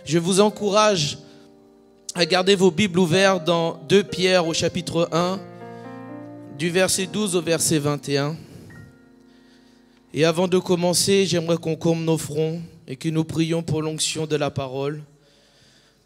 Je vous encourage à garder vos Bibles ouvertes dans 2 Pierre au chapitre 1, du verset 12 au verset 21. Et avant de commencer, j'aimerais qu'on courbes nos fronts et que nous prions pour l'onction de la parole.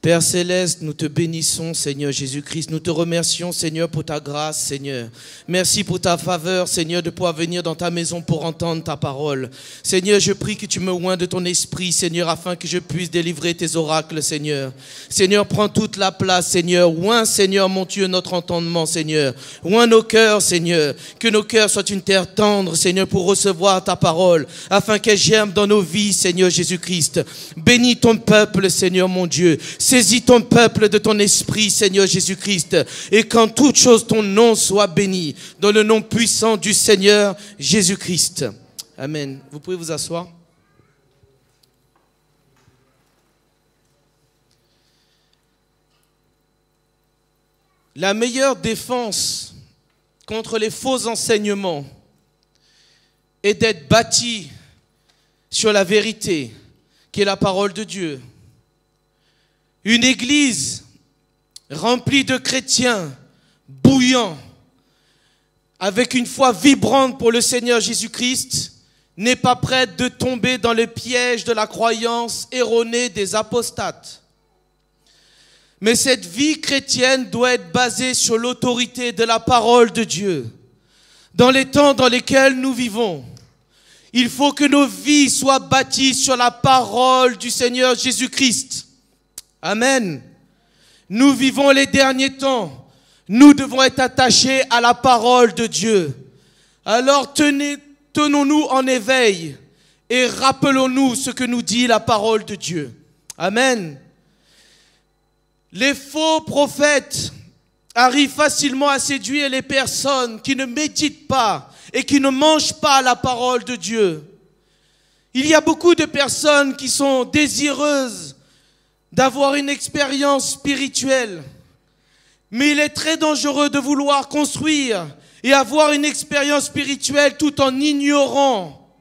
Père Céleste, nous te bénissons, Seigneur Jésus-Christ. Nous te remercions, Seigneur, pour ta grâce, Seigneur. Merci pour ta faveur, Seigneur, de pouvoir venir dans ta maison pour entendre ta parole. Seigneur, je prie que tu me oins de ton esprit, Seigneur, afin que je puisse délivrer tes oracles, Seigneur. Seigneur, prends toute la place, Seigneur. Oins, Seigneur, mon Dieu, notre entendement, Seigneur. Oins nos cœurs, Seigneur. Que nos cœurs soient une terre tendre, Seigneur, pour recevoir ta parole, afin qu'elle germe dans nos vies, Seigneur Jésus-Christ. Bénis ton peuple, Seigneur, mon Dieu. Saisis ton peuple de ton esprit, Seigneur Jésus-Christ, et qu'en toute chose ton nom soit béni, dans le nom puissant du Seigneur Jésus-Christ. Amen. Vous pouvez vous asseoir. La meilleure défense contre les faux enseignements est d'être bâti sur la vérité, qui est la parole de Dieu. Une église remplie de chrétiens bouillants, avec une foi vibrante pour le Seigneur Jésus-Christ, n'est pas prête de tomber dans le piège de la croyance erronée des apostates. Mais cette vie chrétienne doit être basée sur l'autorité de la parole de Dieu. Dans les temps dans lesquels nous vivons, il faut que nos vies soient bâties sur la parole du Seigneur Jésus-Christ. Amen. Nous vivons les derniers temps. Nous devons être attachés à la parole de Dieu. Alors tenons-nous en éveil et rappelons-nous ce que nous dit la parole de Dieu. Amen. Les faux prophètes arrivent facilement à séduire les personnes qui ne méditent pas et qui ne mangent pas la parole de Dieu. Il y a beaucoup de personnes qui sont désireuses d'avoir une expérience spirituelle. Mais il est très dangereux de vouloir construire et avoir une expérience spirituelle tout en ignorant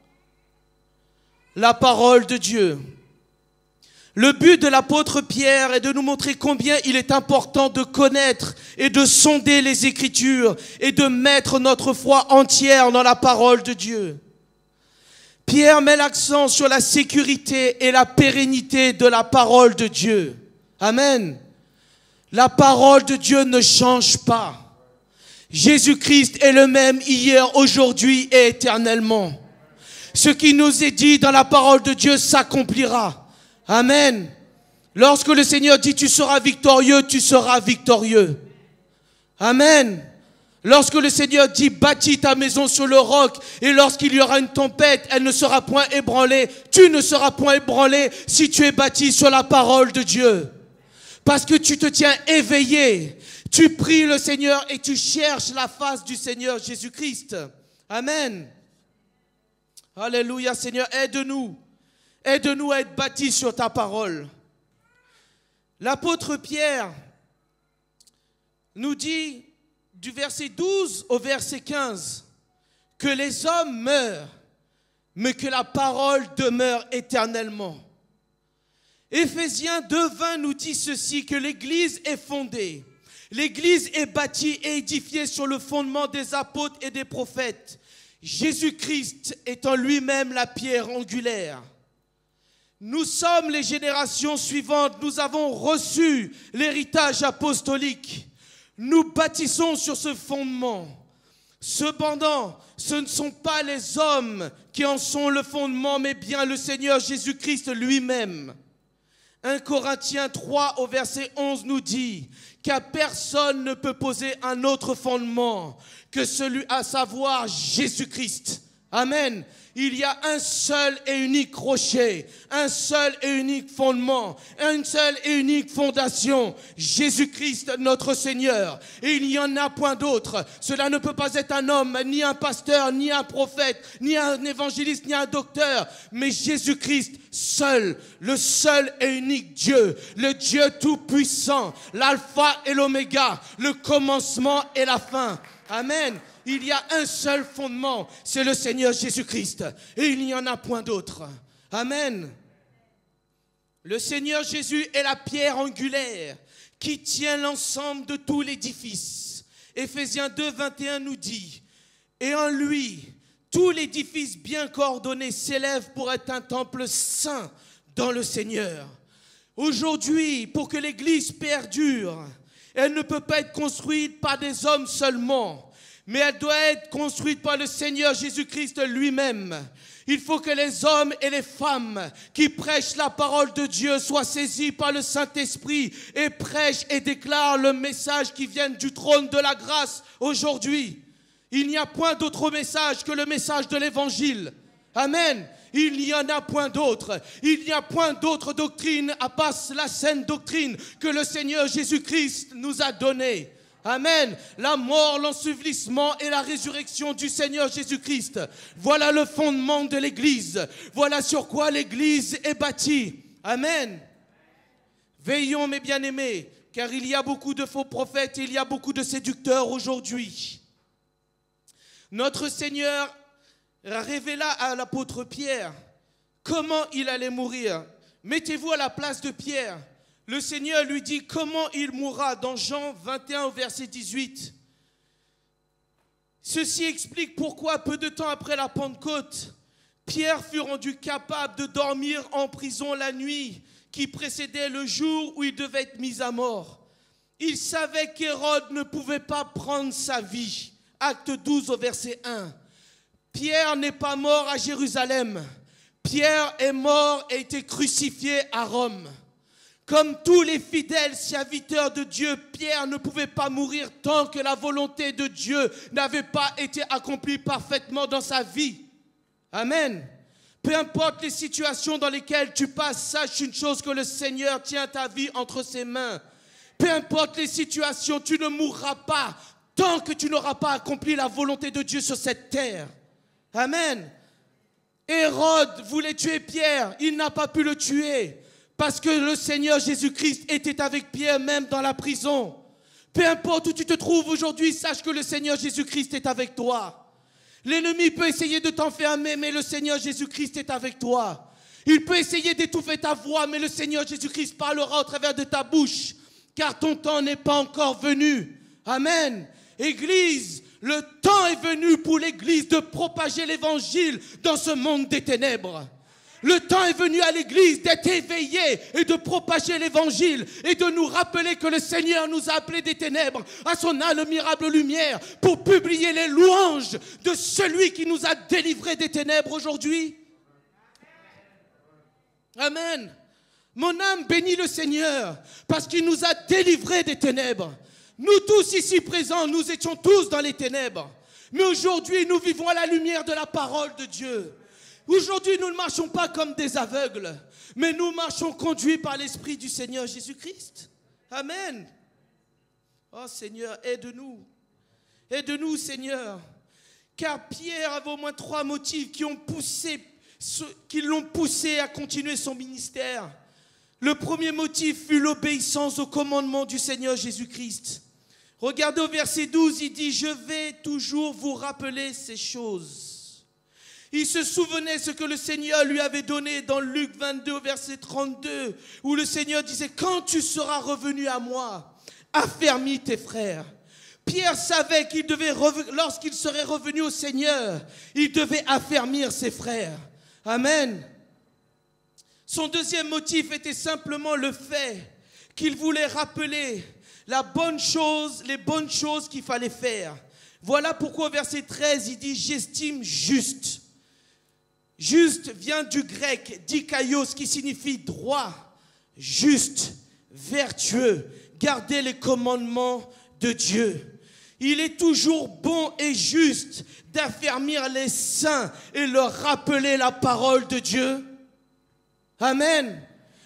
la parole de Dieu. Le but de l'apôtre Pierre est de nous montrer combien il est important de connaître et de sonder les Écritures et de mettre notre foi entière dans la parole de Dieu. Pierre met l'accent sur la sécurité et la pérennité de la parole de Dieu. Amen. La parole de Dieu ne change pas. Jésus-Christ est le même hier, aujourd'hui et éternellement. Ce qui nous est dit dans la parole de Dieu s'accomplira. Amen. Lorsque le Seigneur dit tu seras victorieux, tu seras victorieux. Amen. Lorsque le Seigneur dit, bâtis ta maison sur le roc, et lorsqu'il y aura une tempête, elle ne sera point ébranlée. Tu ne seras point ébranlé si tu es bâti sur la parole de Dieu. Parce que tu te tiens éveillé. Tu pries le Seigneur et tu cherches la face du Seigneur Jésus-Christ. Amen. Alléluia, Seigneur, aide-nous. Aide-nous à être bâtis sur ta parole. L'apôtre Pierre nous dit, du verset 12 au verset 15, que les hommes meurent, mais que la parole demeure éternellement. Éphésiens 2:20 nous dit ceci, que l'Église est fondée, l'Église est bâtie et édifiée sur le fondement des apôtres et des prophètes, Jésus-Christ étant lui-même la pierre angulaire. Nous sommes les générations suivantes, nous avons reçu l'héritage apostolique. Nous bâtissons sur ce fondement. Cependant, ce ne sont pas les hommes qui en sont le fondement, mais bien le Seigneur Jésus-Christ lui-même. 1 Corinthiens 3 au verset 11 nous dit qu'à personne ne peut poser un autre fondement que celui, à savoir Jésus-Christ. Amen. Il y a un seul et unique rocher, un seul et unique fondement, une seule et unique fondation, Jésus-Christ notre Seigneur. Et il n'y en a point d'autre. Cela ne peut pas être un homme, ni un pasteur, ni un prophète, ni un évangéliste, ni un docteur, mais Jésus-Christ seul, le seul et unique Dieu, le Dieu tout-puissant, l'alpha et l'oméga, le commencement et la fin. Amen. Il y a un seul fondement, c'est le Seigneur Jésus-Christ. Et il n'y en a point d'autre. Amen. Le Seigneur Jésus est la pierre angulaire qui tient l'ensemble de tout l'édifice. Éphésiens 2, 21 nous dit, « Et en lui, tout l'édifice bien coordonné s'élève pour être un temple saint dans le Seigneur. » Aujourd'hui, pour que l'Église perdure, elle ne peut pas être construite par des hommes seulement, mais elle doit être construite par le Seigneur Jésus-Christ lui-même. Il faut que les hommes et les femmes qui prêchent la parole de Dieu soient saisis par le Saint-Esprit et prêchent et déclarent le message qui vient du trône de la grâce aujourd'hui. Il n'y a point d'autre message que le message de l'Évangile. Amen. Il n'y en a point d'autre. Il n'y a point d'autre doctrine à part la saine doctrine que le Seigneur Jésus-Christ nous a donnée. Amen. La mort, l'ensevelissement et la résurrection du Seigneur Jésus-Christ. Voilà le fondement de l'Église. Voilà sur quoi l'Église est bâtie. Amen. Veillons, mes bien-aimés, car il y a beaucoup de faux prophètes et il y a beaucoup de séducteurs aujourd'hui. Notre Seigneur révéla à l'apôtre Pierre comment il allait mourir. Mettez-vous à la place de Pierre. Le Seigneur lui dit comment il mourra dans Jean 21 au verset 18. Ceci explique pourquoi peu de temps après la Pentecôte, Pierre fut rendu capable de dormir en prison la nuit qui précédait le jour où il devait être mis à mort. Il savait qu'Hérode ne pouvait pas prendre sa vie. Acte 12 au verset 1. Pierre n'est pas mort à Jérusalem. Pierre est mort et a été crucifié à Rome. Comme tous les fidèles serviteurs de Dieu, Pierre ne pouvait pas mourir tant que la volonté de Dieu n'avait pas été accomplie parfaitement dans sa vie. Amen. Peu importe les situations dans lesquelles tu passes, sache une chose, que le Seigneur tient ta vie entre ses mains. Peu importe les situations, tu ne mourras pas tant que tu n'auras pas accompli la volonté de Dieu sur cette terre. Amen. Hérode voulait tuer Pierre, il n'a pas pu le tuer. Parce que le Seigneur Jésus-Christ était avec Pierre même dans la prison. Peu importe où tu te trouves aujourd'hui, sache que le Seigneur Jésus-Christ est avec toi. L'ennemi peut essayer de t'enfermer, mais le Seigneur Jésus-Christ est avec toi. Il peut essayer d'étouffer ta voix, mais le Seigneur Jésus-Christ parlera au travers de ta bouche, car ton temps n'est pas encore venu. Amen. Église, le temps est venu pour l'Église de propager l'Évangile dans ce monde des ténèbres. Le temps est venu à l'Église d'être éveillée et de propager l'Évangile et de nous rappeler que le Seigneur nous a appelés des ténèbres à son admirable lumière pour publier les louanges de celui qui nous a délivrés des ténèbres aujourd'hui. Amen. Mon âme bénit le Seigneur parce qu'il nous a délivrés des ténèbres. Nous tous ici présents, nous étions tous dans les ténèbres. Mais aujourd'hui, nous vivons à la lumière de la parole de Dieu. Aujourd'hui, nous ne marchons pas comme des aveugles, mais nous marchons conduits par l'Esprit du Seigneur Jésus-Christ. Amen. Oh Seigneur, aide-nous. Aide-nous, Seigneur. Car Pierre avait au moins 3 motifs qui l'ont poussé à continuer son ministère. Le premier motif fut l'obéissance au commandement du Seigneur Jésus-Christ. Regardez au verset 12, il dit « Je vais toujours vous rappeler ces choses ». Il se souvenait ce que le Seigneur lui avait donné dans Luc 22, au verset 32, où le Seigneur disait « Quand tu seras revenu à moi, affermis tes frères ». Pierre savait qu'il devait, lorsqu'il serait revenu au Seigneur, il devait affermir ses frères. Amen. Son deuxième motif était simplement le fait qu'il voulait rappeler les bonnes choses qu'il fallait faire. Voilà pourquoi au verset 13, il dit « J'estime juste ». Juste vient du grec dikaios qui signifie droit, juste, vertueux, garder les commandements de Dieu. Il est toujours bon et juste d'affermir les saints et leur rappeler la parole de Dieu. Amen.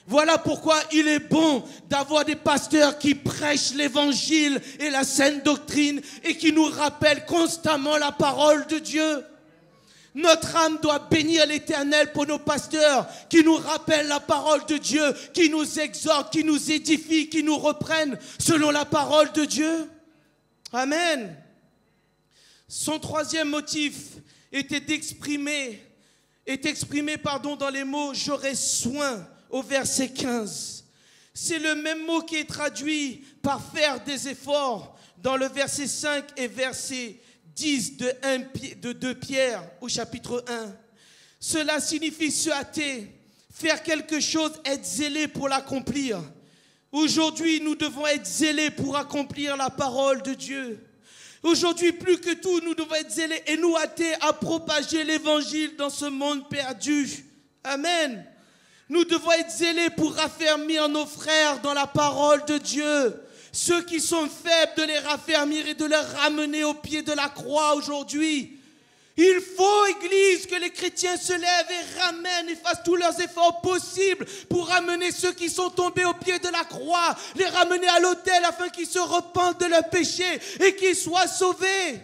Voilà pourquoi il est bon d'avoir des pasteurs qui prêchent l'évangile et la saine doctrine et qui nous rappellent constamment la parole de Dieu. Notre âme doit bénir l'Éternel pour nos pasteurs qui nous rappellent la parole de Dieu, qui nous exhortent, qui nous édifient, qui nous reprennent selon la parole de Dieu. Amen. Son troisième motif était exprimé dans les mots « j'aurai soin au verset 15. C'est le même mot qui est traduit par faire des efforts dans le verset 5 et verset 10 de 2 Pierre au chapitre 1. Cela signifie se hâter, faire quelque chose, être zélé pour l'accomplir. Aujourd'hui, nous devons être zélés pour accomplir la parole de Dieu. Aujourd'hui, plus que tout, nous devons être zélés et nous hâter à propager l'évangile dans ce monde perdu. Amen. Nous devons être zélés pour raffermir nos frères dans la parole de Dieu. Ceux qui sont faibles, de les raffermir et de les ramener au pied de la croix aujourd'hui. Il faut, Église, que les chrétiens se lèvent et ramènent et fassent tous leurs efforts possibles pour ramener ceux qui sont tombés au pied de la croix, les ramener à l'autel afin qu'ils se repentent de leurs péchés et qu'ils soient sauvés.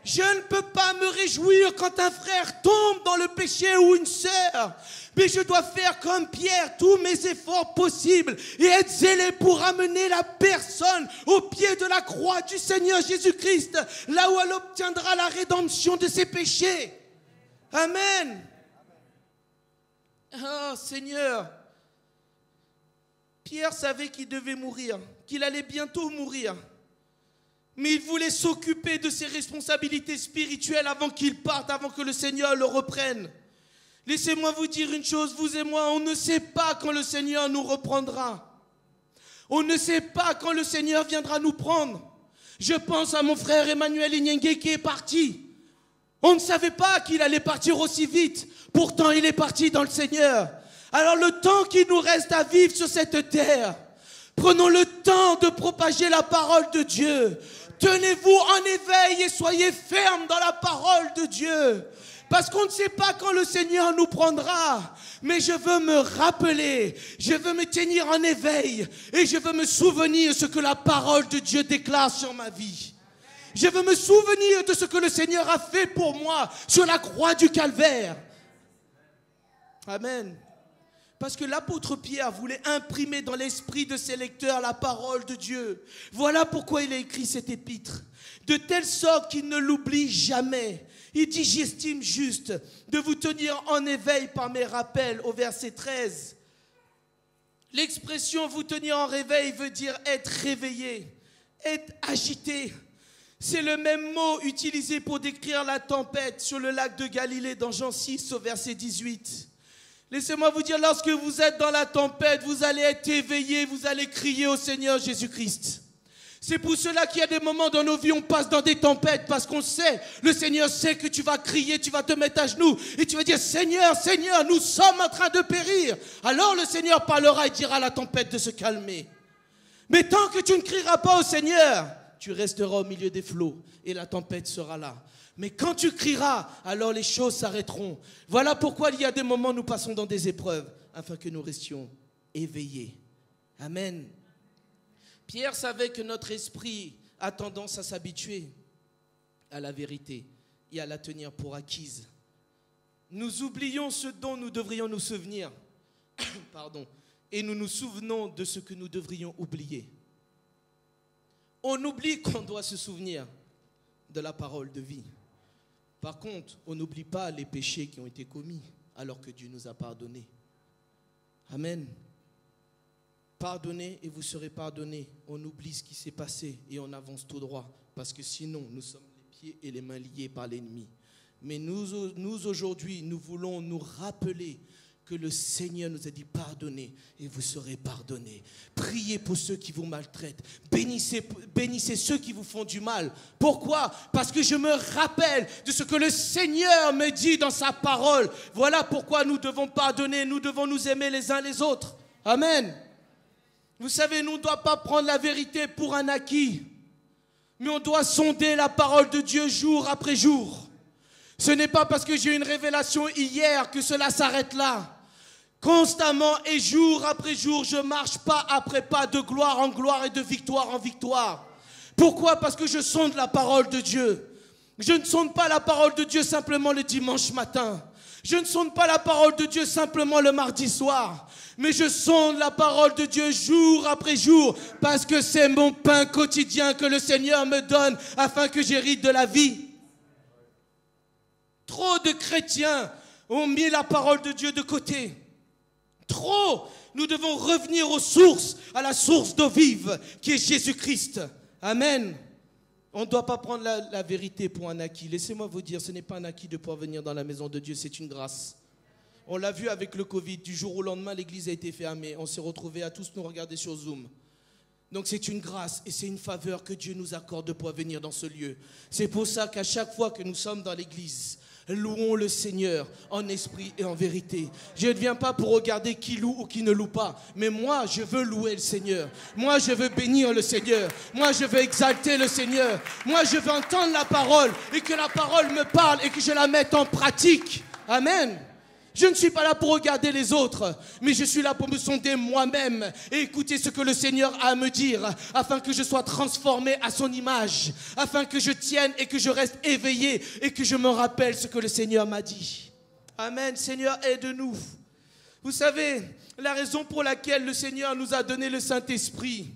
Je ne peux pas me réjouir quand un frère tombe dans le péché ou une sœur, mais je dois faire comme Pierre tous mes efforts possibles et être zélé pour ramener la personne au pied de la croix du Seigneur Jésus-Christ, là où elle obtiendra la rédemption de ses péchés. Amen. Oh Seigneur, Pierre savait qu'il devait mourir, qu'il allait bientôt mourir. Mais il voulait s'occuper de ses responsabilités spirituelles avant qu'il parte, avant que le Seigneur le reprenne. Laissez-moi vous dire une chose, vous et moi, on ne sait pas quand le Seigneur nous reprendra. On ne sait pas quand le Seigneur viendra nous prendre. Je pense à mon frère Emmanuel Inyenge qui est parti. On ne savait pas qu'il allait partir aussi vite. Pourtant, il est parti dans le Seigneur. Alors le temps qu'il nous reste à vivre sur cette terre, prenons le temps de propager la parole de Dieu. Tenez-vous en éveil et soyez fermes dans la parole de Dieu. Parce qu'on ne sait pas quand le Seigneur nous prendra. Mais je veux me rappeler, je veux me tenir en éveil et je veux me souvenir de ce que la parole de Dieu déclare sur ma vie. Je veux me souvenir de ce que le Seigneur a fait pour moi sur la croix du Calvaire. Amen. Parce que l'apôtre Pierre voulait imprimer dans l'esprit de ses lecteurs la parole de Dieu. Voilà pourquoi il a écrit cet épître. De telle sorte qu'il ne l'oublie jamais. Il dit, j'estime juste de vous tenir en éveil par mes rappels au verset 13. L'expression vous tenir en réveil veut dire être réveillé, être agité. C'est le même mot utilisé pour décrire la tempête sur le lac de Galilée dans Jean 6 au verset 18. Laissez-moi vous dire, lorsque vous êtes dans la tempête, vous allez être éveillé, vous allez crier au Seigneur Jésus-Christ. C'est pour cela qu'il y a des moments dans nos vies, on passe dans des tempêtes, parce qu'on sait, le Seigneur sait que tu vas crier, tu vas te mettre à genoux, et tu vas dire, Seigneur, Seigneur, nous sommes en train de périr. Alors le Seigneur parlera et dira à la tempête de se calmer. Mais tant que tu ne crieras pas au Seigneur, tu resteras au milieu des flots, et la tempête sera là. Mais quand tu crieras, alors les choses s'arrêteront. Voilà pourquoi il y a des moments où nous passons dans des épreuves, afin que nous restions éveillés. Amen. Pierre savait que notre esprit a tendance à s'habituer à la vérité et à la tenir pour acquise. Nous oublions ce dont nous devrions nous souvenir, et nous nous souvenons de ce que nous devrions oublier. On oublie qu'on doit se souvenir de la parole de vie. Par contre, on n'oublie pas les péchés qui ont été commis alors que Dieu nous a pardonnés. Amen. Pardonnez et vous serez pardonnés. On oublie ce qui s'est passé et on avance tout droit. Parce que sinon, nous sommes les pieds et les mains liés par l'ennemi. Mais nous aujourd'hui, nous voulons nous rappeler que le Seigneur nous a dit pardonnez et vous serez pardonnés. Priez pour ceux qui vous maltraitent. Bénissez ceux qui vous font du mal. Pourquoi? Parce que je me rappelle de ce que le Seigneur me dit dans sa parole. Voilà pourquoi nous devons pardonner, nous devons nous aimer les uns les autres. Amen. Vous savez, nous ne devons pas prendre la vérité pour un acquis, mais on doit sonder la parole de Dieu jour après jour. Ce n'est pas parce que j'ai eu une révélation hier que cela s'arrête là. Constamment et jour après jour, je marche pas après pas de gloire en gloire et de victoire en victoire. Pourquoi? Parce que je sonde la parole de Dieu. Je ne sonde pas la parole de Dieu simplement le dimanche matin. Je ne sonde pas la parole de Dieu simplement le mardi soir. Mais je sonde la parole de Dieu jour après jour parce que c'est mon pain quotidien que le Seigneur me donne afin que j'hérite de la vie. Trop de chrétiens ont mis la parole de Dieu de côté. Trop. Nous devons revenir aux sources, à la source d'eau vive, qui est Jésus-Christ. Amen. On ne doit pas prendre la vérité pour un acquis. Laissez-moi vous dire, ce n'est pas un acquis de pouvoir venir dans la maison de Dieu, c'est une grâce. On l'a vu avec le Covid, du jour au lendemain, l'église a été fermée. On s'est retrouvés à tous nous regarder sur Zoom. Donc c'est une grâce et c'est une faveur que Dieu nous accorde de pouvoir venir dans ce lieu. C'est pour ça qu'à chaque fois que nous sommes dans l'église, louons le Seigneur en esprit et en vérité. Je ne viens pas pour regarder qui loue ou qui ne loue pas. Mais moi, je veux louer le Seigneur. Moi, je veux bénir le Seigneur. Moi, je veux exalter le Seigneur. Moi, je veux entendre la parole et que la parole me parle et que je la mette en pratique. Amen. Je ne suis pas là pour regarder les autres, mais je suis là pour me sonder moi-même et écouter ce que le Seigneur a à me dire, afin que je sois transformé à son image, afin que je tienne et que je reste éveillé et que je me rappelle ce que le Seigneur m'a dit. Amen. Seigneur, aide-nous. Vous savez, la raison pour laquelle le Seigneur nous a donné le Saint-Esprit,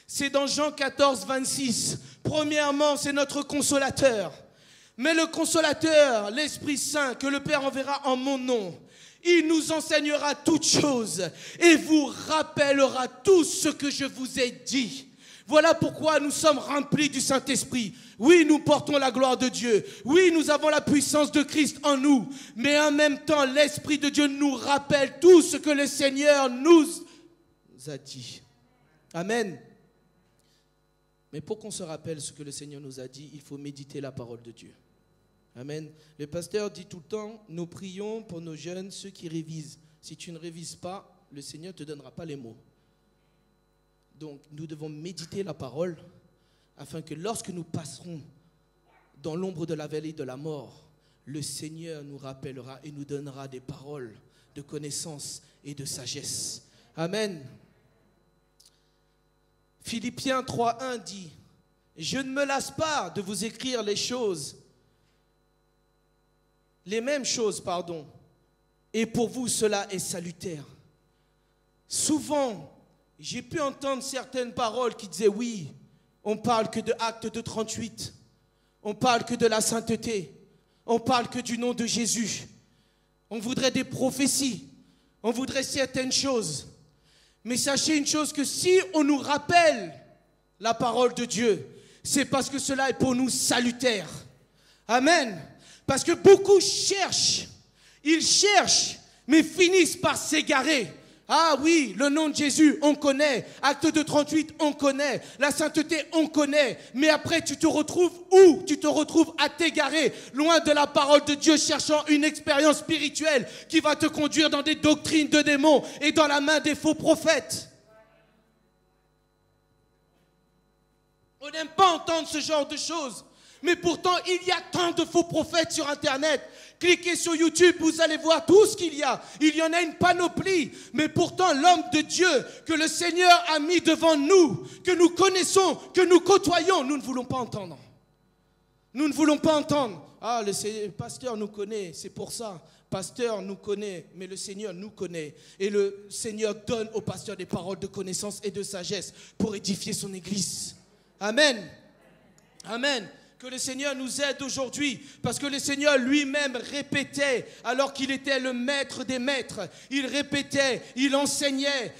c'est dans Jean 14, 26. Premièrement, c'est notre consolateur. Mais le consolateur, l'Esprit Saint, que le Père enverra en mon nom, il nous enseignera toutes choses et vous rappellera tout ce que je vous ai dit. Voilà pourquoi nous sommes remplis du Saint-Esprit. Oui, nous portons la gloire de Dieu. Oui, nous avons la puissance de Christ en nous. Mais en même temps, l'Esprit de Dieu nous rappelle tout ce que le Seigneur nous a dit. Amen. Mais pour qu'on se rappelle ce que le Seigneur nous a dit, il faut méditer la parole de Dieu. Amen. Le pasteur dit tout le temps, nous prions pour nos jeunes, ceux qui révisent. Si tu ne révises pas, le Seigneur ne te donnera pas les mots. Donc, nous devons méditer la parole afin que lorsque nous passerons dans l'ombre de la vallée de la mort, le Seigneur nous rappellera et nous donnera des paroles de connaissance et de sagesse. Amen. Philippiens 3.1 dit, « Je ne me lasse pas de vous écrire les mêmes choses, et pour vous cela est salutaire. » Souvent, j'ai pu entendre certaines paroles qui disaient, oui, on parle que de Actes 2.38, on parle que de la sainteté, on parle que du nom de Jésus, on voudrait des prophéties, on voudrait certaines choses. Mais sachez une chose, que si on nous rappelle la parole de Dieu, c'est parce que cela est pour nous salutaire. Amen. Parce que beaucoup cherchent, ils cherchent, mais finissent par s'égarer. Ah oui, le nom de Jésus, on connaît. Acte 2.38, on connaît. La sainteté, on connaît. Mais après, tu te retrouves où? Tu te retrouves à t'égarer, loin de la parole de Dieu, cherchant une expérience spirituelle qui va te conduire dans des doctrines de démons et dans la main des faux prophètes. On n'aime pas entendre ce genre de choses. Mais pourtant, il y a tant de faux prophètes sur Internet. Cliquez sur YouTube, vous allez voir tout ce qu'il y a. Il y en a une panoplie. Mais pourtant, l'homme de Dieu que le Seigneur a mis devant nous, que nous connaissons, que nous côtoyons, nous ne voulons pas entendre. Nous ne voulons pas entendre. Ah, le pasteur nous connaît, c'est pour ça. Pasteur nous connaît, mais le Seigneur nous connaît. Et le Seigneur donne au pasteur des paroles de connaissance et de sagesse pour édifier son église. Amen. Amen. Que le Seigneur nous aide aujourd'hui, parce que le Seigneur lui-même répétait, alors qu'il était le maître des maîtres, il répétait, il enseignait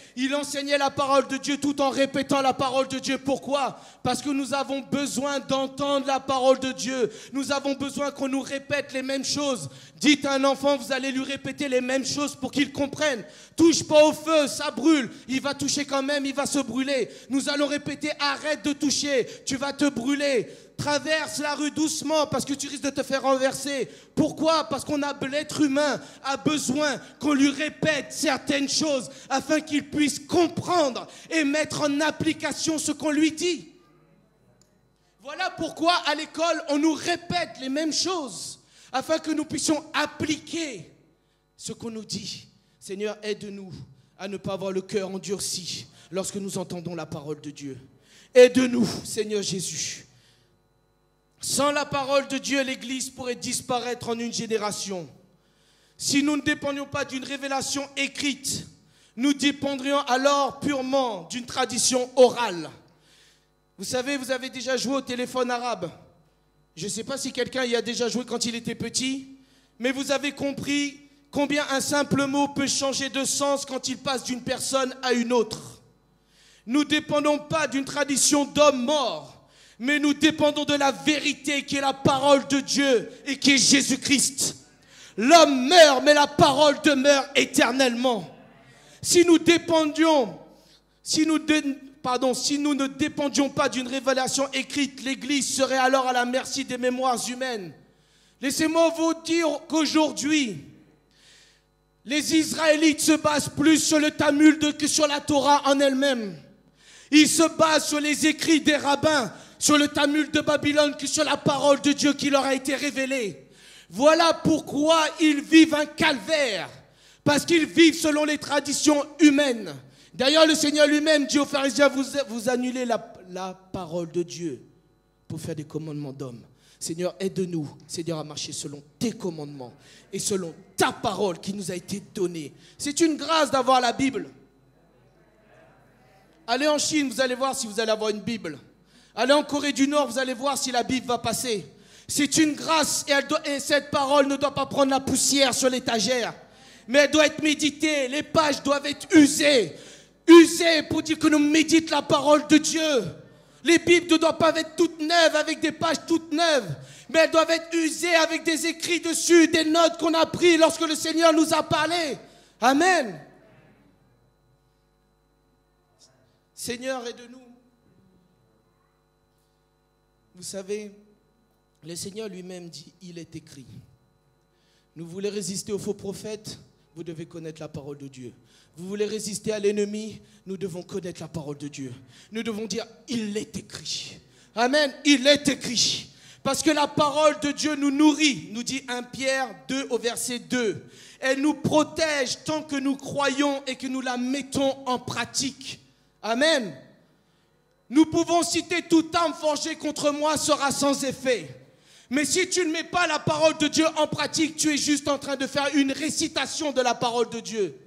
la parole de Dieu tout en répétant la parole de Dieu. Pourquoi? Parce que nous avons besoin d'entendre la parole de Dieu. Nous avons besoin qu'on nous répète les mêmes choses. Dites à un enfant, vous allez lui répéter les mêmes choses pour qu'il comprenne. Touche pas au feu, ça brûle. Il va toucher quand même, il va se brûler. Nous allons répéter, arrête de toucher, tu vas te brûler. Traverse la rue doucement parce que tu risques de te faire renverser. Pourquoi? Parce l'être humain a besoin qu'on lui répète certaines choses afin qu'il puisse comprendre et mettre en application ce qu'on lui dit. Voilà pourquoi à l'école on nous répète les mêmes choses afin que nous puissions appliquer ce qu'on nous dit. Seigneur, aide-nous à ne pas avoir le cœur endurci lorsque nous entendons la parole de Dieu. Aide-nous, Seigneur Jésus. Sans la parole de Dieu, l'Église pourrait disparaître en une génération. Si nous ne dépendions pas d'une révélation écrite, nous dépendrions alors purement d'une tradition orale. Vous savez, vous avez déjà joué au téléphone arabe. Je ne sais pas si quelqu'un y a déjà joué quand il était petit, mais vous avez compris Combien un simple mot peut changer de sens quand il passe d'une personne à une autre. Nous ne dépendons pas d'une tradition d'hommes morts, mais nous dépendons de la vérité qui est la parole de Dieu et qui est Jésus-Christ. L'homme meurt, mais la parole demeure éternellement. Si nous ne dépendions pas d'une révélation écrite, l'Église serait alors à la merci des mémoires humaines. Laissez-moi vous dire qu'aujourd'hui, les Israélites se basent plus sur le Talmud que sur la Torah en elle-même. Ils se basent sur les écrits des rabbins, sur le Talmud de Babylone que sur la parole de Dieu qui leur a été révélée. Voilà pourquoi ils vivent un calvaire, parce qu'ils vivent selon les traditions humaines. D'ailleurs, le Seigneur lui-même dit aux pharisiens, vous annulez la parole de Dieu pour faire des commandements d'hommes. Seigneur, aide-nous, Seigneur, à marcher selon tes commandements et selon ta parole qui nous a été donnée. C'est une grâce d'avoir la Bible. Allez en Chine, vous allez voir si vous allez avoir une Bible. Allez en Corée du Nord, vous allez voir si la Bible va passer. C'est une grâce et cette parole ne doit pas prendre la poussière sur l'étagère, mais elle doit être méditée. Les pages doivent être usées pour dire que nous méditons la parole de Dieu. Les Bibles ne doivent pas être toutes neuves avec des pages toutes neuves, mais elles doivent être usées avec des écrits dessus, des notes qu'on a prises lorsque le Seigneur nous a parlé. Amen. Seigneur, aide-nous. Vous savez, le Seigneur lui-même dit, il est écrit. Nous voulons résister aux faux prophètes, vous devez connaître la parole de Dieu. Vous voulez résister à l'ennemi, nous devons connaître la parole de Dieu. Nous devons dire, il est écrit. Amen, il est écrit. Parce que la parole de Dieu nous nourrit, nous dit 1 Pierre 2 au verset 2. Elle nous protège tant que nous croyons et que nous la mettons en pratique. Amen. Nous pouvons citer toute arme forgée contre moi sera sans effet. Mais si tu ne mets pas la parole de Dieu en pratique, tu es juste en train de faire une récitation de la parole de Dieu.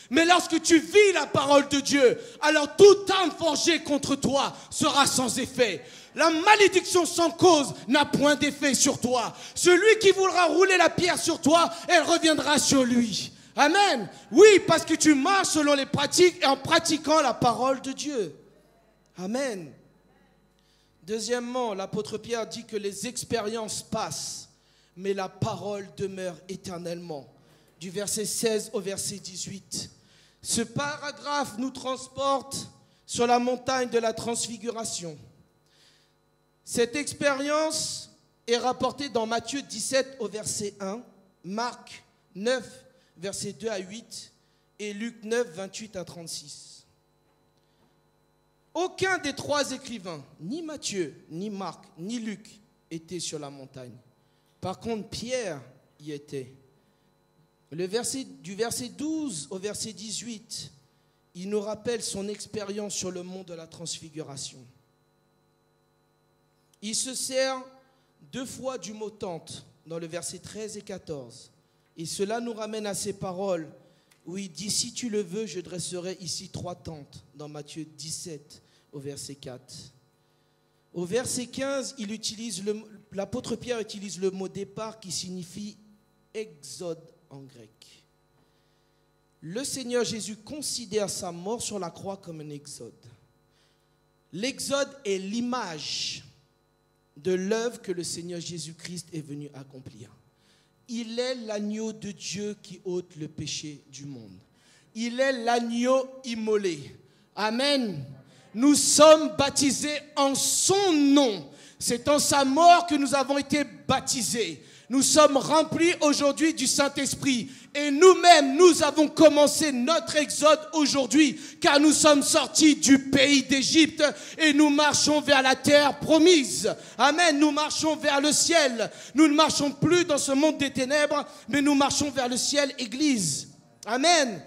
Mais lorsque tu vis la parole de Dieu, alors toute arme forgée contre toi sera sans effet. La malédiction sans cause n'a point d'effet sur toi. Celui qui voudra rouler la pierre sur toi, elle reviendra sur lui. Amen. Oui, parce que tu marches selon les pratiques et en pratiquant la parole de Dieu. Amen. Deuxièmement, l'apôtre Pierre dit que les expériences passent, mais la parole demeure éternellement. Du verset 16 au verset 18. Ce paragraphe nous transporte sur la montagne de la transfiguration. Cette expérience est rapportée dans Matthieu 17 au verset 1, Marc 9, verset 2 à 8 et Luc 9, 28 à 36. Aucun des trois écrivains, ni Matthieu, ni Marc, ni Luc, était sur la montagne. Par contre, Pierre y était. Du verset 12 au verset 18, il nous rappelle son expérience sur le mont de la transfiguration. Il se sert 2 fois du mot tente dans le verset 13 et 14. Et cela nous ramène à ces paroles où il dit « Si tu le veux, je dresserai ici 3 tentes » dans Matthieu 17 au verset 4. Au verset 15, l'apôtre Pierre utilise le mot départ qui signifie exode en grec. Le Seigneur Jésus considère sa mort sur la croix comme un exode. L'exode est l'image de l'œuvre que le Seigneur Jésus-Christ est venu accomplir. Il est l'agneau de Dieu qui ôte le péché du monde. Il est l'agneau immolé. Amen. Nous sommes baptisés en son nom. C'est en sa mort que nous avons été baptisés. Nous sommes remplis aujourd'hui du Saint-Esprit. Et nous-mêmes, nous avons commencé notre exode aujourd'hui, car nous sommes sortis du pays d'Égypte et nous marchons vers la terre promise. Amen. Nous marchons vers le ciel. Nous ne marchons plus dans ce monde des ténèbres, mais nous marchons vers le ciel, Église. Amen.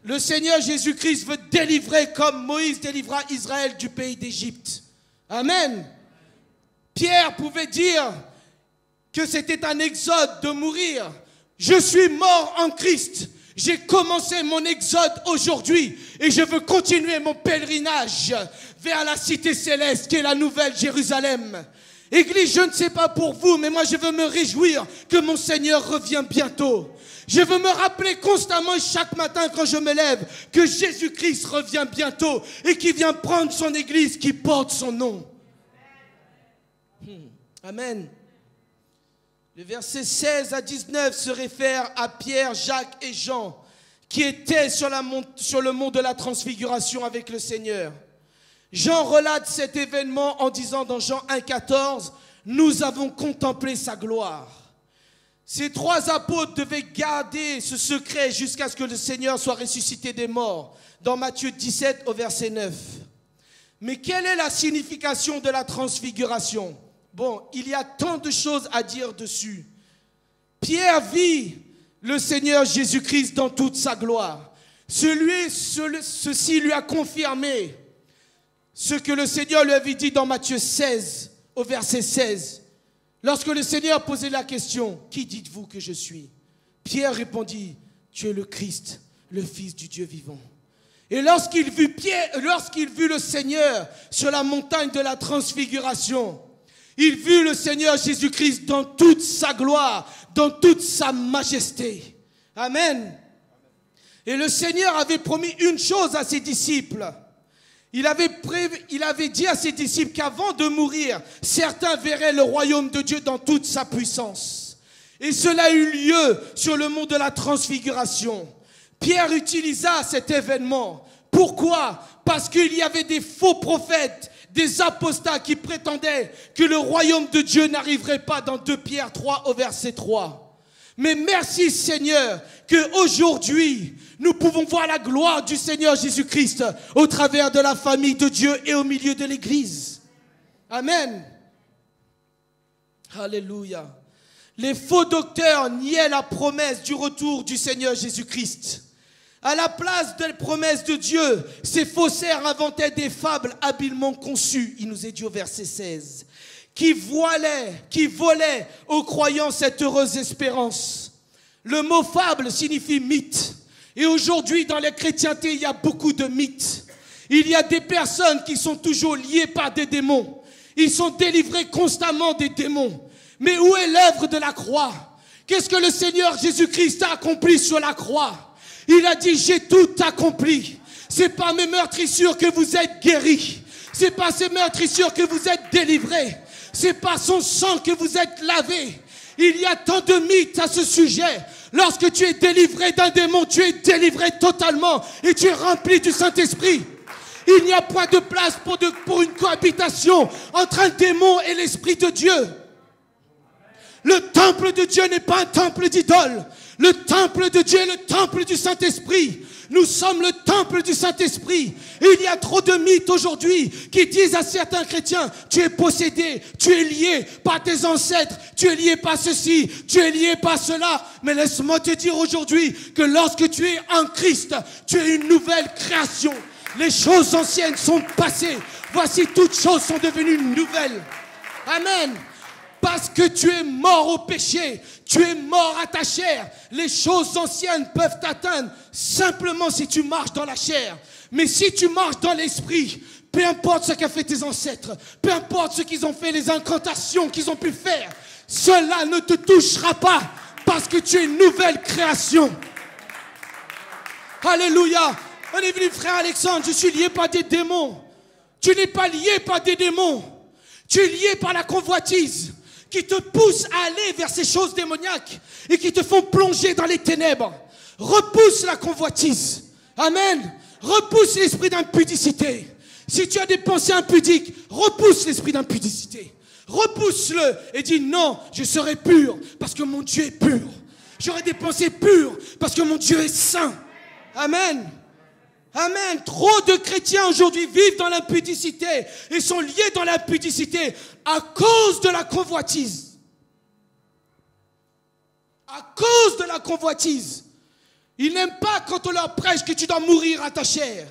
Le Seigneur Jésus-Christ veut délivrer comme Moïse délivra Israël du pays d'Égypte. Amen. Pierre pouvait dire que c'était un exode de mourir. Je suis mort en Christ. J'ai commencé mon exode aujourd'hui et je veux continuer mon pèlerinage vers la cité céleste qui est la nouvelle Jérusalem. Église, je ne sais pas pour vous, mais moi je veux me réjouir que mon Seigneur revient bientôt. Je veux me rappeler constamment chaque matin quand je me lève que Jésus-Christ revient bientôt et qu'il vient prendre son Église qui porte son nom. Amen. Le verset 16 à 19 se réfère à Pierre, Jacques et Jean qui étaient sur le mont de la transfiguration avec le Seigneur. Jean relate cet événement en disant dans Jean 1,14 « Nous avons contemplé sa gloire ». Ces trois apôtres devaient garder ce secret jusqu'à ce que le Seigneur soit ressuscité des morts, dans Matthieu 17 au verset 9. Mais quelle est la signification de la transfiguration? Bon, il y a tant de choses à dire dessus. Pierre vit le Seigneur Jésus-Christ dans toute sa gloire. Ceci lui a confirmé ce que le Seigneur lui avait dit dans Matthieu 16 au verset 16. Lorsque le Seigneur posait la question, « Qui dites-vous que je suis ?» Pierre répondit, « Tu es le Christ, le Fils du Dieu vivant. » Et lorsqu'il vit le Seigneur sur la montagne de la transfiguration, il vit le Seigneur Jésus-Christ dans toute sa gloire, dans toute sa majesté. Amen. Et le Seigneur avait promis une chose à ses disciples. Il avait dit à ses disciples qu'avant de mourir, certains verraient le royaume de Dieu dans toute sa puissance. Et cela eut lieu sur le mont de la transfiguration. Pierre utilisa cet événement. Pourquoi? Parce qu'il y avait des faux prophètes, des apostats qui prétendaient que le royaume de Dieu n'arriverait pas dans 2 Pierre 3 au verset 3. Mais merci Seigneur qu'aujourd'hui, nous pouvons voir la gloire du Seigneur Jésus-Christ au travers de la famille de Dieu et au milieu de l'Église. Amen. Alléluia. Les faux docteurs niaient la promesse du retour du Seigneur Jésus-Christ. À la place des promesses de Dieu, ces faussaires inventaient des fables habilement conçues, il nous est dit au verset 16, qui volaient aux croyants cette heureuse espérance. Le mot fable signifie mythe. Et aujourd'hui, dans les chrétientés, il y a beaucoup de mythes. Il y a des personnes qui sont toujours liées par des démons. Ils sont délivrés constamment des démons. Mais où est l'œuvre de la croix? Qu'est-ce que le Seigneur Jésus-Christ a accompli sur la croix? Il a dit, j'ai tout accompli. C'est par mes meurtrissures que vous êtes guéris. C'est par ces meurtrissures que vous êtes délivrés. C'est par son sang que vous êtes lavés. Il y a tant de mythes à ce sujet. Lorsque tu es délivré d'un démon, tu es délivré totalement et tu es rempli du Saint-Esprit. Il n'y a point de place pour une cohabitation entre un démon et l'Esprit de Dieu. Le temple de Dieu n'est pas un temple d'idole. Le temple de Dieu est le temple du Saint-Esprit. Nous sommes le temple du Saint-Esprit. Et il y a trop de mythes aujourd'hui qui disent à certains chrétiens, tu es possédé, tu es lié par tes ancêtres, tu es lié par ceci, tu es lié par cela. Mais laisse-moi te dire aujourd'hui que lorsque tu es en Christ, tu es une nouvelle création. Les choses anciennes sont passées. Voici, toutes choses sont devenues nouvelles. Amen. Parce que tu es mort au péché, tu es mort à ta chair. Les choses anciennes peuvent t'atteindre simplement si tu marches dans la chair. Mais si tu marches dans l'esprit, peu importe ce qu'ont fait tes ancêtres, peu importe ce qu'ils ont fait, les incantations qu'ils ont pu faire, cela ne te touchera pas parce que tu es une nouvelle création. Alléluia. On est venu, frère Alexandre, je suis lié par des démons. Tu n'es pas lié par des démons. Tu es lié par la convoitise qui te pousse à aller vers ces choses démoniaques et qui te font plonger dans les ténèbres. Repousse la convoitise. Amen. Repousse l'esprit d'impudicité. Si tu as des pensées impudiques, repousse l'esprit d'impudicité. Repousse-le et dis non, je serai pur parce que mon Dieu est pur. J'aurai des pensées pures parce que mon Dieu est saint. Amen. Amen. Trop de chrétiens aujourd'hui vivent dans l'impudicité et sont liés dans l'impudicité à cause de la convoitise. À cause de la convoitise. Ils n'aiment pas quand on leur prêche que tu dois mourir à ta chair.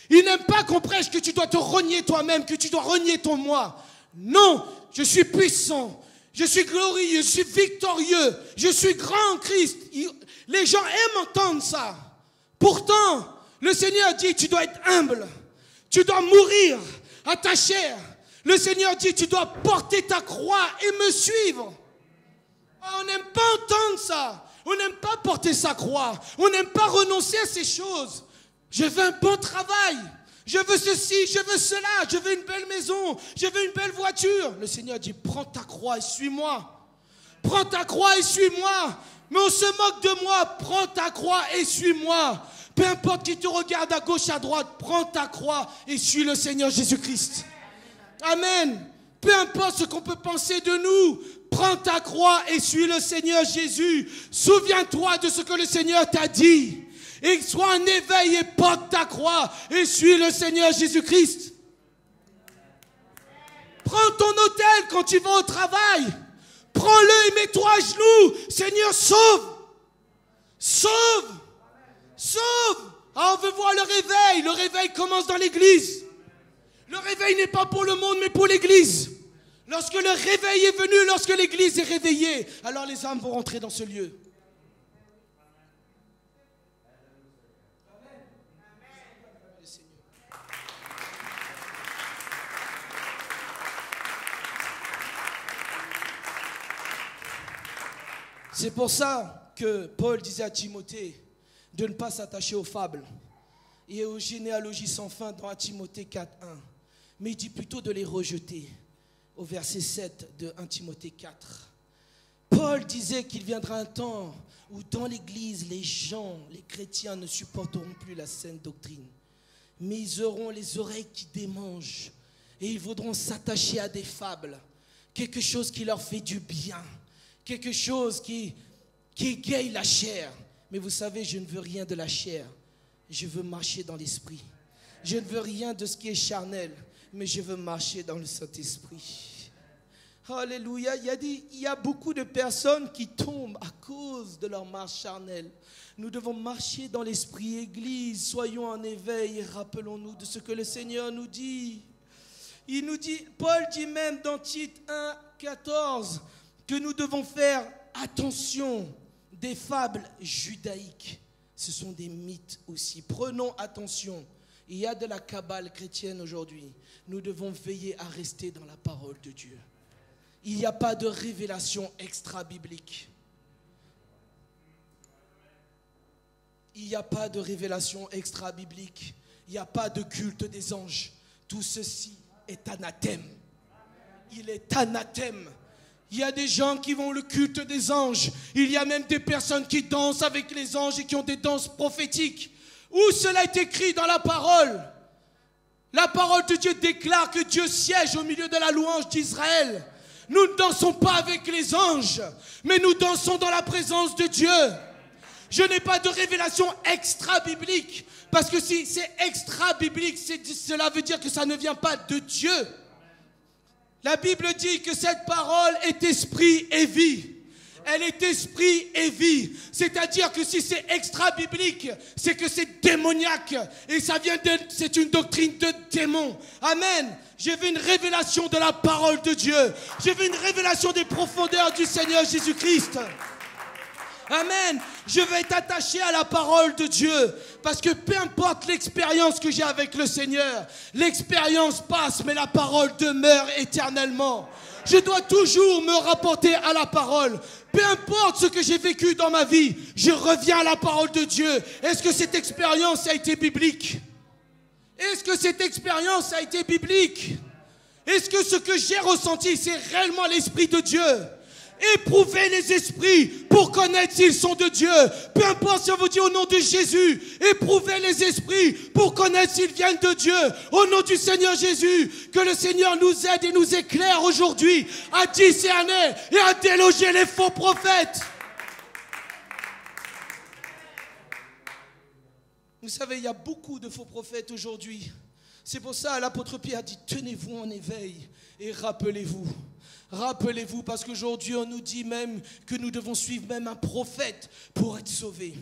Ils n'aiment pas qu'on prêche que tu dois te renier toi-même, que tu dois renier ton moi. Non, je suis puissant, je suis glorieux, je suis victorieux, je suis grand en Christ. Les gens aiment entendre ça. Pourtant, le Seigneur dit, tu dois être humble. Tu dois mourir à ta chair. Le Seigneur dit, tu dois porter ta croix et me suivre. On n'aime pas entendre ça. On n'aime pas porter sa croix. On n'aime pas renoncer à ces choses. Je veux un bon travail. Je veux ceci, je veux cela. Je veux une belle maison. Je veux une belle voiture. Le Seigneur dit, prends ta croix et suis-moi. Prends ta croix et suis-moi. Mais on se moque de moi. Prends ta croix et suis-moi. Peu importe qui te regarde à gauche, à droite, prends ta croix et suis le Seigneur Jésus-Christ. Amen. Peu importe ce qu'on peut penser de nous, prends ta croix et suis le Seigneur Jésus. Souviens-toi de ce que le Seigneur t'a dit. Et sois en éveil et porte ta croix et suis le Seigneur Jésus-Christ. Prends ton autel quand tu vas au travail. Prends-le et mets-toi à genoux. Seigneur, sauve. Sauve. Sauve. Ah, on veut voir le réveil. Le réveil commence dans l'église. Le réveil n'est pas pour le monde, mais pour l'église. Lorsque le réveil est venu, lorsque l'église est réveillée, alors les âmes vont rentrer dans ce lieu. C'est pour ça que Paul disait à Timothée de ne pas s'attacher aux fables et aux généalogies sans fin dans 1 Timothée 4.1. Mais il dit plutôt de les rejeter. Au verset 7 de 1 Timothée 4. Paul disait qu'il viendra un temps où dans l'église, les gens, les chrétiens ne supporteront plus la saine doctrine. Mais ils auront les oreilles qui démangent et ils voudront s'attacher à des fables. Quelque chose qui leur fait du bien. Quelque chose qui égaye la chair. Mais vous savez, je ne veux rien de la chair. Je veux marcher dans l'esprit. Je ne veux rien de ce qui est charnel. Mais je veux marcher dans le Saint-Esprit. Alléluia. Il y a beaucoup de personnes qui tombent à cause de leur marche charnelle. Nous devons marcher dans l'Esprit. Église, soyons en éveil et rappelons-nous de ce que le Seigneur nous dit. Il nous dit, Paul dit même dans Tite 1, 14, que nous devons faire attention des fables judaïques. Ce sont des mythes aussi. Prenons attention. Il y a de la cabale chrétienne aujourd'hui. Nous devons veiller à rester dans la parole de Dieu. Il n'y a pas de révélation extra-biblique. Il n'y a pas de révélation extra-biblique. Il n'y a pas de culte des anges. Tout ceci est anathème. Il est anathème. Il y a des gens qui vont le culte des anges. Il y a même des personnes qui dansent avec les anges et qui ont des danses prophétiques. Où cela est écrit dans la parole? La parole de Dieu déclare que Dieu siège au milieu de la louange d'Israël. Nous ne dansons pas avec les anges, mais nous dansons dans la présence de Dieu. Je n'ai pas de révélation extra-biblique, parce que si c'est extra-biblique, cela veut dire que ça ne vient pas de Dieu. La Bible dit que cette parole est esprit et vie. Elle est esprit et vie. C'est-à-dire que si c'est extra-biblique, c'est que c'est démoniaque. Et c'est une doctrine de démon. Amen. Je veux une révélation de la parole de Dieu. Je veux une révélation des profondeurs du Seigneur Jésus-Christ. Amen. Je veux être attaché à la parole de Dieu. Parce que peu importe l'expérience que j'ai avec le Seigneur, l'expérience passe, mais la parole demeure éternellement. Je dois toujours me rapporter à la parole. Peu importe ce que j'ai vécu dans ma vie, je reviens à la parole de Dieu. Est-ce que cette expérience a été biblique? Est-ce que cette expérience a été biblique? Est-ce que ce que j'ai ressenti, c'est réellement l'Esprit de Dieu? Éprouvez les esprits pour connaître s'ils sont de Dieu. Peu importe si on vous dit au nom de Jésus, éprouvez les esprits pour connaître s'ils viennent de Dieu. Au nom du Seigneur Jésus, que le Seigneur nous aide et nous éclaire aujourd'hui à discerner et à déloger les faux prophètes. Vous savez, il y a beaucoup de faux prophètes aujourd'hui. C'est pour ça que l'apôtre Pierre a dit, tenez-vous en éveil et rappelez-vous. Rappelez-vous, parce qu'aujourd'hui, on nous dit même que nous devons suivre même un prophète pour être sauvés.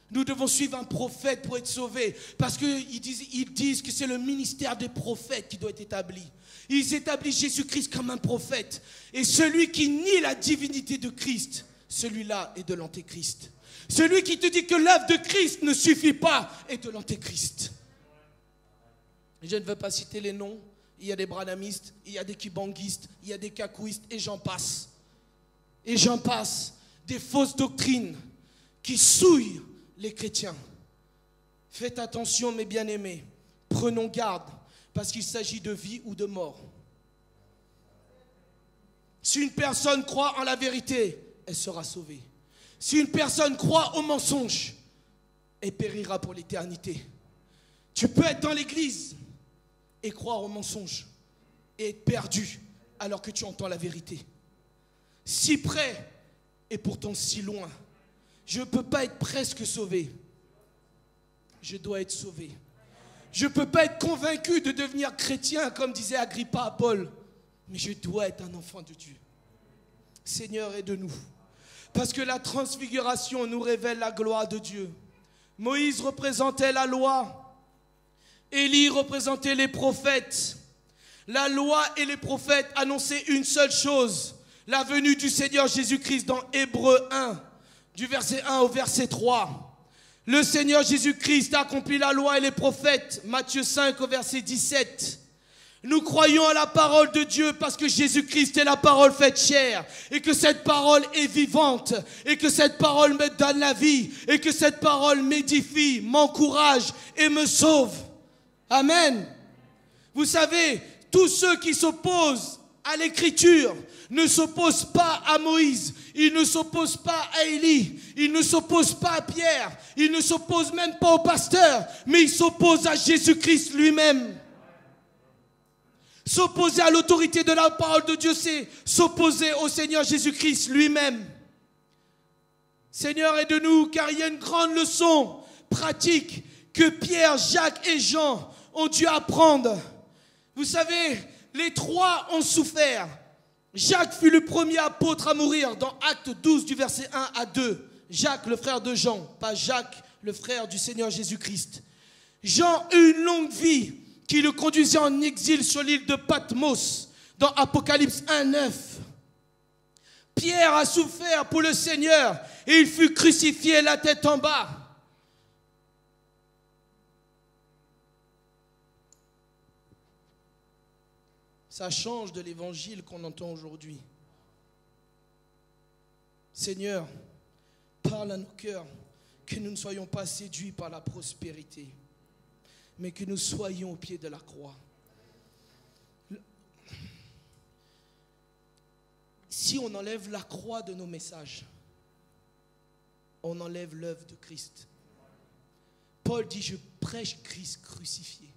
Nous devons suivre un prophète pour être sauvés. Parce qu'ils disent que c'est le ministère des prophètes qui doit être établi. Ils établissent Jésus-Christ comme un prophète. Et celui qui nie la divinité de Christ, celui-là est de l'antéchrist. Celui qui te dit que l'œuvre de Christ ne suffit pas est de l'antéchrist. Je ne veux pas citer les noms, il y a des branhamistes, il y a des kibanguistes, il y a des kakouistes, et j'en passe. Et j'en passe. Des fausses doctrines qui souillent les chrétiens. Faites attention, mes bien-aimés. Prenons garde, parce qu'il s'agit de vie ou de mort. Si une personne croit en la vérité, elle sera sauvée. Si une personne croit au mensonge, elle périra pour l'éternité. Tu peux être dans l'église et croire au mensonge et être perdu alors que tu entends la vérité. Si près et pourtant si loin. Je ne peux pas être presque sauvé. Je dois être sauvé. Je ne peux pas être convaincu de devenir chrétien comme disait Agrippa à Paul. Mais je dois être un enfant de Dieu. Seigneur, aide-nous. Parce que la transfiguration nous révèle la gloire de Dieu. Moïse représentait la loi. Élie représentait les prophètes. La loi et les prophètes annonçaient une seule chose. La venue du Seigneur Jésus-Christ dans Hébreux 1, du verset 1 au verset 3. Le Seigneur Jésus-Christ a accompli la loi et les prophètes. Matthieu 5 au verset 17. Nous croyons à la parole de Dieu parce que Jésus-Christ est la parole faite chair et que cette parole est vivante et que cette parole me donne la vie et que cette parole m'édifie, m'encourage et me sauve. Amen. Vous savez, tous ceux qui s'opposent à l'écriture ne s'opposent pas à Moïse, ils ne s'opposent pas à Élie, ils ne s'opposent pas à Pierre, ils ne s'opposent même pas au pasteur, mais ils s'opposent à Jésus-Christ lui-même. S'opposer à l'autorité de la parole de Dieu, c'est s'opposer au Seigneur Jésus-Christ lui-même. Seigneur, aide-nous, car il y a une grande leçon pratique que Pierre, Jacques et Jean ont dû apprendre. Vous savez, les trois ont souffert. Jacques fut le premier apôtre à mourir dans Actes 12 du verset 1 à 2. Jacques, le frère de Jean, pas Jacques, le frère du Seigneur Jésus-Christ. Jean eut une longue vie qui le conduisait en exil sur l'île de Patmos, dans Apocalypse 1:9. Pierre a souffert pour le Seigneur et il fut crucifié la tête en bas. Ça change de l'évangile qu'on entend aujourd'hui. Seigneur, parle à nos cœurs, que nous ne soyons pas séduits par la prospérité, mais que nous soyons au pied de la croix. Si on enlève la croix de nos messages, on enlève l'œuvre de Christ. Paul dit, je prêche Christ crucifié.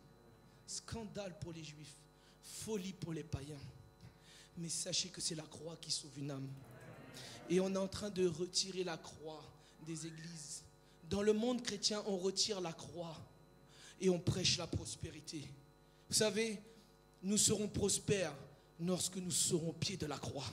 Scandale pour les Juifs, folie pour les païens. Mais sachez que c'est la croix qui sauve une âme. Et on est en train de retirer la croix des églises. Dans le monde chrétien, on retire la croix et on prêche la prospérité. Vous savez, nous serons prospères lorsque nous serons au pied de la croix.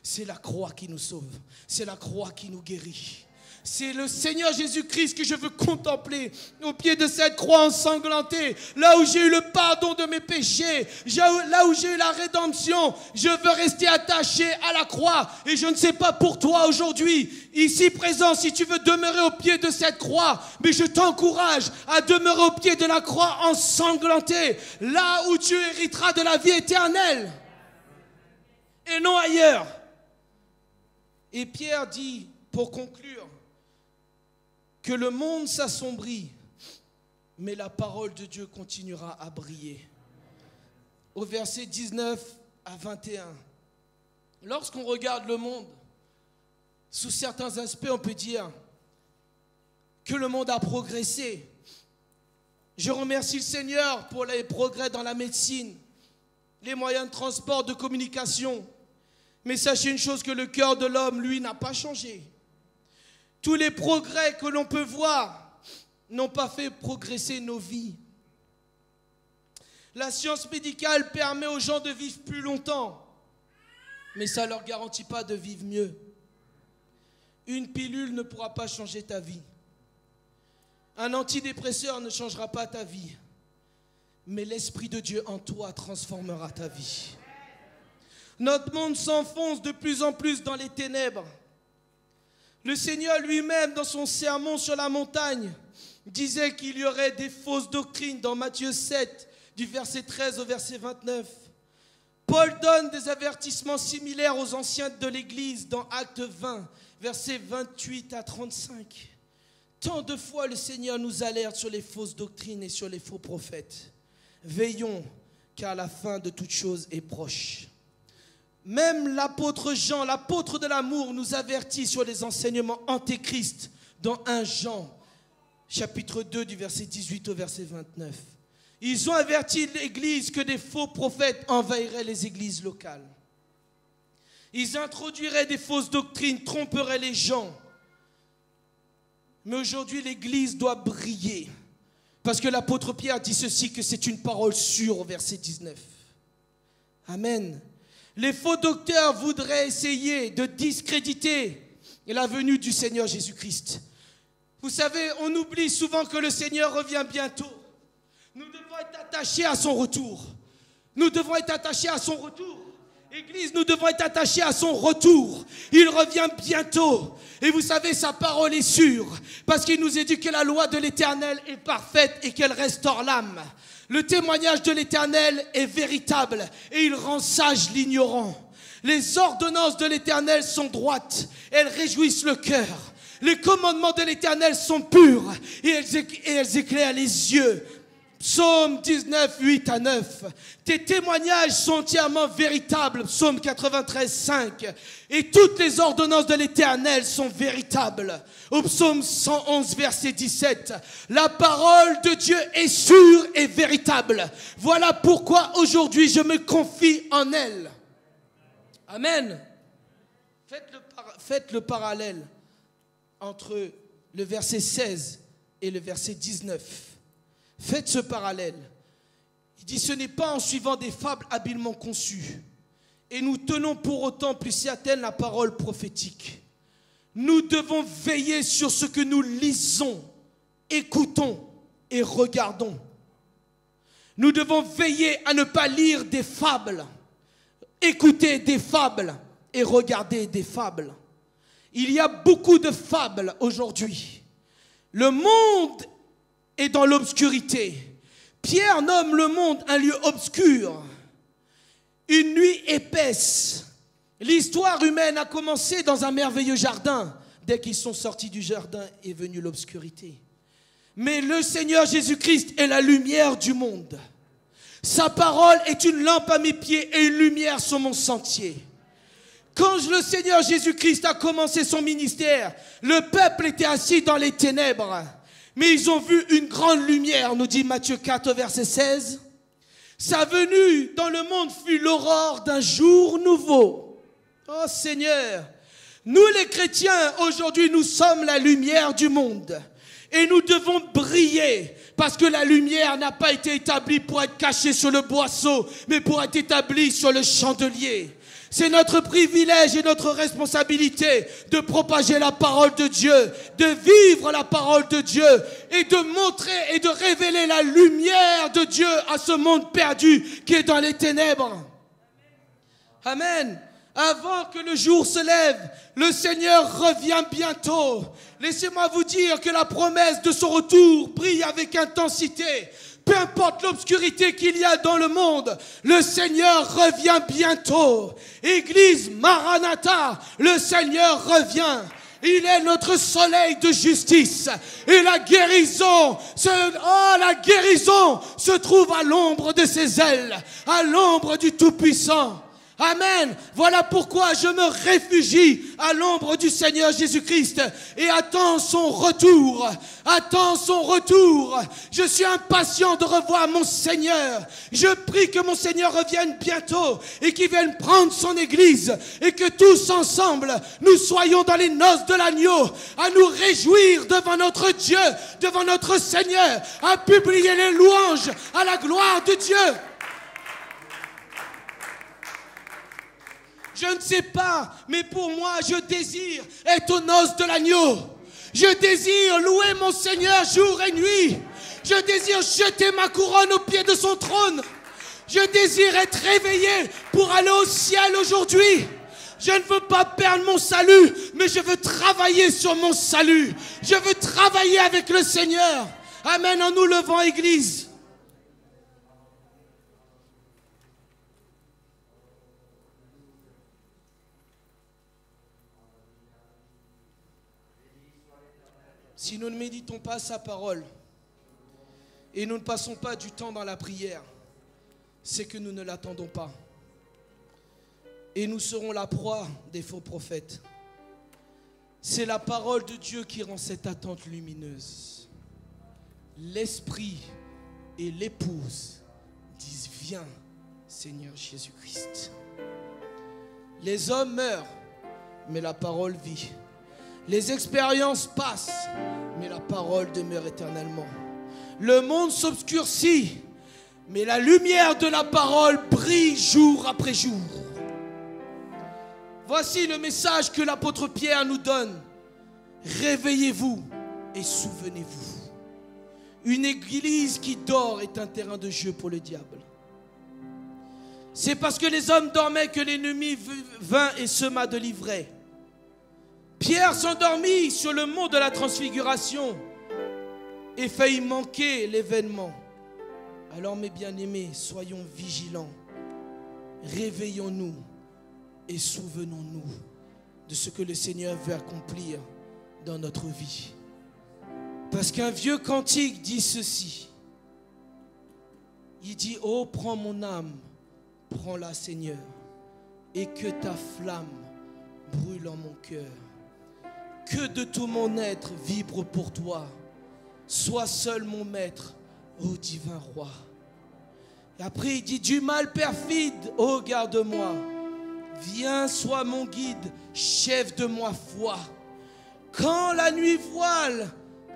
C'est la croix qui nous sauve. C'est la croix qui nous guérit. C'est le Seigneur Jésus-Christ que je veux contempler au pied de cette croix ensanglantée. Là où j'ai eu le pardon de mes péchés, là où j'ai eu la rédemption, je veux rester attaché à la croix. Et je ne sais pas pour toi aujourd'hui, ici présent, si tu veux demeurer au pied de cette croix, mais je t'encourage à demeurer au pied de la croix ensanglantée, là où tu hériteras de la vie éternelle et non ailleurs. Et Pierre dit, pour conclure, que le monde s'assombrit, mais la parole de Dieu continuera à briller. Au verset 19 à 21, lorsqu'on regarde le monde, sous certains aspects, on peut dire que le monde a progressé. Je remercie le Seigneur pour les progrès dans la médecine, les moyens de transport, de communication. Mais sachez une chose, que le cœur de l'homme, lui, n'a pas changé. Tous les progrès que l'on peut voir n'ont pas fait progresser nos vies. La science médicale permet aux gens de vivre plus longtemps, mais ça ne leur garantit pas de vivre mieux. Une pilule ne pourra pas changer ta vie. Un antidépresseur ne changera pas ta vie, mais l'Esprit de Dieu en toi transformera ta vie. Notre monde s'enfonce de plus en plus dans les ténèbres. Le Seigneur lui-même, dans son sermon sur la montagne, disait qu'il y aurait des fausses doctrines dans Matthieu 7, du verset 13 au verset 29. Paul donne des avertissements similaires aux anciens de l'Église dans Actes 20, versets 28 à 35. Tant de fois le Seigneur nous alerte sur les fausses doctrines et sur les faux prophètes. Veillons, car la fin de toute chose est proche. Même l'apôtre Jean, l'apôtre de l'amour, nous avertit sur les enseignements antéchrist dans 1 Jean, chapitre 2, du verset 18 au verset 29. Ils ont averti l'Église que des faux prophètes envahiraient les églises locales. Ils introduiraient des fausses doctrines, tromperaient les gens. Mais aujourd'hui, l'Église doit briller. Parce que l'apôtre Pierre dit ceci, que c'est une parole sûre au verset 19. Amen. Les faux docteurs voudraient essayer de discréditer la venue du Seigneur Jésus-Christ. Vous savez, on oublie souvent que le Seigneur revient bientôt. Nous devons être attachés à son retour. Nous devons être attachés à son retour. Église, nous devons être attachés à son retour. Il revient bientôt. Et vous savez, sa parole est sûre. Parce qu'il nous a dit que la loi de l'Éternel est parfaite et qu'elle restaure l'âme. Le témoignage de l'Éternel est véritable et il rend sage l'ignorant. Les ordonnances de l'Éternel sont droites. Elles réjouissent le cœur. Les commandements de l'Éternel sont purs et elles éclairent les yeux. Psaume 19, 8 à 9. Tes témoignages sont entièrement véritables. Psaume 93, 5. Et toutes les ordonnances de l'Éternel sont véritables. Au psaume 111, verset 17. La parole de Dieu est sûre et véritable. Voilà pourquoi aujourd'hui je me confie en elle. Amen. Faites le parallèle entre le verset 16 et le verset 19. Faites ce parallèle. Il dit, ce n'est pas en suivant des fables habilement conçues. Et nous tenons pour autant plus certaine la parole prophétique. Nous devons veiller sur ce que nous lisons, écoutons et regardons. Nous devons veiller à ne pas lire des fables, écouter des fables et regarder des fables. Il y a beaucoup de fables aujourd'hui. Le monde est dans l'obscurité. Pierre nomme le monde un lieu obscur, une nuit épaisse. L'histoire humaine a commencé dans un merveilleux jardin. Dès qu'ils sont sortis du jardin est venue l'obscurité. Mais le Seigneur Jésus-Christ est la lumière du monde. Sa parole est une lampe à mes pieds et une lumière sur mon sentier. Quand le Seigneur Jésus-Christ a commencé son ministère, le peuple était assis dans les ténèbres. Mais ils ont vu une grande lumière, nous dit Matthieu 4, verset 16. Sa venue dans le monde fut l'aurore d'un jour nouveau. Oh Seigneur, nous les chrétiens, aujourd'hui, nous sommes la lumière du monde. Et nous devons briller, parce que la lumière n'a pas été établie pour être cachée sur le boisseau, mais pour être établie sur le chandelier. C'est notre privilège et notre responsabilité de propager la parole de Dieu, de vivre la parole de Dieu et de montrer et de révéler la lumière de Dieu à ce monde perdu qui est dans les ténèbres. Amen. Avant que le jour se lève, le Seigneur revient bientôt. Laissez-moi vous dire que la promesse de son retour brille avec intensité. Peu importe l'obscurité qu'il y a dans le monde, le Seigneur revient bientôt. Église Maranatha, le Seigneur revient. Il est notre soleil de justice. Et la guérison se trouve à l'ombre de ses ailes, à l'ombre du Tout-Puissant. Amen. Voilà pourquoi je me réfugie à l'ombre du Seigneur Jésus-Christ et attends son retour. Attends son retour. Je suis impatient de revoir mon Seigneur. Je prie que mon Seigneur revienne bientôt et qu'il vienne prendre son église et que tous ensemble, nous soyons dans les noces de l'agneau, à nous réjouir devant notre Dieu, devant notre Seigneur, à publier les louanges à la gloire de Dieu. Je ne sais pas, mais pour moi, je désire être aux noces de l'agneau. Je désire louer mon Seigneur jour et nuit. Je désire jeter ma couronne aux pieds de son trône. Je désire être réveillé pour aller au ciel aujourd'hui. Je ne veux pas perdre mon salut, mais je veux travailler sur mon salut. Je veux travailler avec le Seigneur. Amen, en nous levant, Église. Si nous ne méditons pas sa parole et nous ne passons pas du temps dans la prière, c'est que nous ne l'attendons pas. Et nous serons la proie des faux prophètes. C'est la parole de Dieu qui rend cette attente lumineuse. L'esprit et l'épouse disent: viens, Seigneur Jésus-Christ. Les hommes meurent, mais la parole vit. Les expériences passent, mais la parole demeure éternellement. Le monde s'obscurcit, mais la lumière de la parole brille jour après jour. Voici le message que l'apôtre Pierre nous donne. Réveillez-vous et souvenez-vous. Une église qui dort est un terrain de jeu pour le diable. C'est parce que les hommes dormaient que l'ennemi vint et sema de l'ivraie. Pierre s'endormit sur le mont de la transfiguration et faillit manquer l'événement. Alors mes bien-aimés, soyons vigilants, réveillons-nous et souvenons-nous de ce que le Seigneur veut accomplir dans notre vie. Parce qu'un vieux cantique dit ceci. Il dit: oh, prends mon âme, prends-la Seigneur, et que ta flamme brûle en mon cœur. Que de tout mon être vibre pour toi. Sois seul mon maître, ô divin roi. Et après il dit: du mal perfide, ô garde-moi. Viens, sois mon guide, chef de moi foi. Quand la nuit voile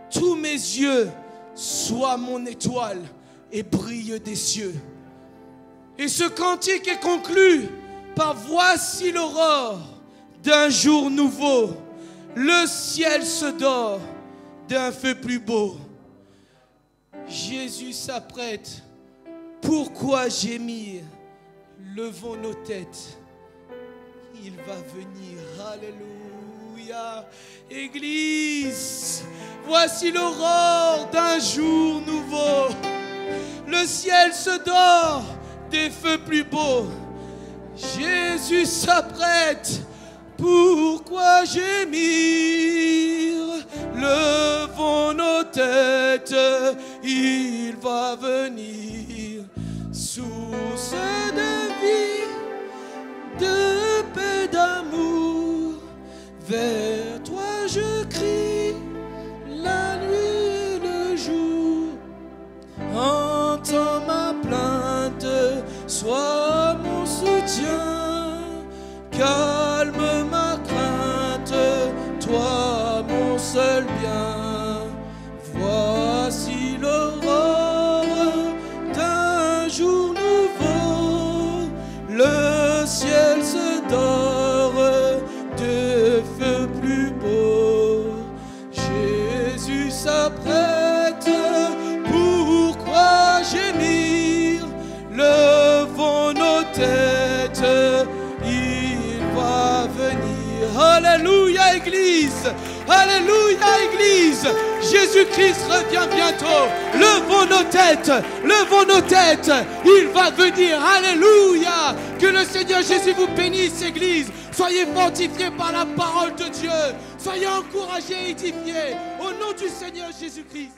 tous mes yeux, sois mon étoile et brille des cieux. Et ce cantique est conclu par: voici l'aurore d'un jour nouveau. Le ciel se dort d'un feu plus beau. Jésus s'apprête. Pourquoi gémir? Levons nos têtes. Il va venir. Alléluia. Église, voici l'aurore d'un jour nouveau. Le ciel se dort des feux plus beaux. Jésus s'apprête. Pourquoi gémir? Levons nos têtes, il va venir. Source de vie, de paix, d'amour, vers toi je crie, la nuit et le jour. Entends ma plainte, sois mon soutien, calme ma crainte, toi mon seul bien. Voici l'aurore d'un jour nouveau, le ciel se dort de feux plus beaux. Jésus s'apprête, pourquoi gémir? Levons nos têtes, il va venir. Alléluia Église, alléluia Église. Jésus-Christ revient bientôt. Levons nos têtes, il va venir. Alléluia. Que le Seigneur Jésus vous bénisse Église. Soyez fortifiés par la parole de Dieu. Soyez encouragés et édifiés au nom du Seigneur Jésus-Christ.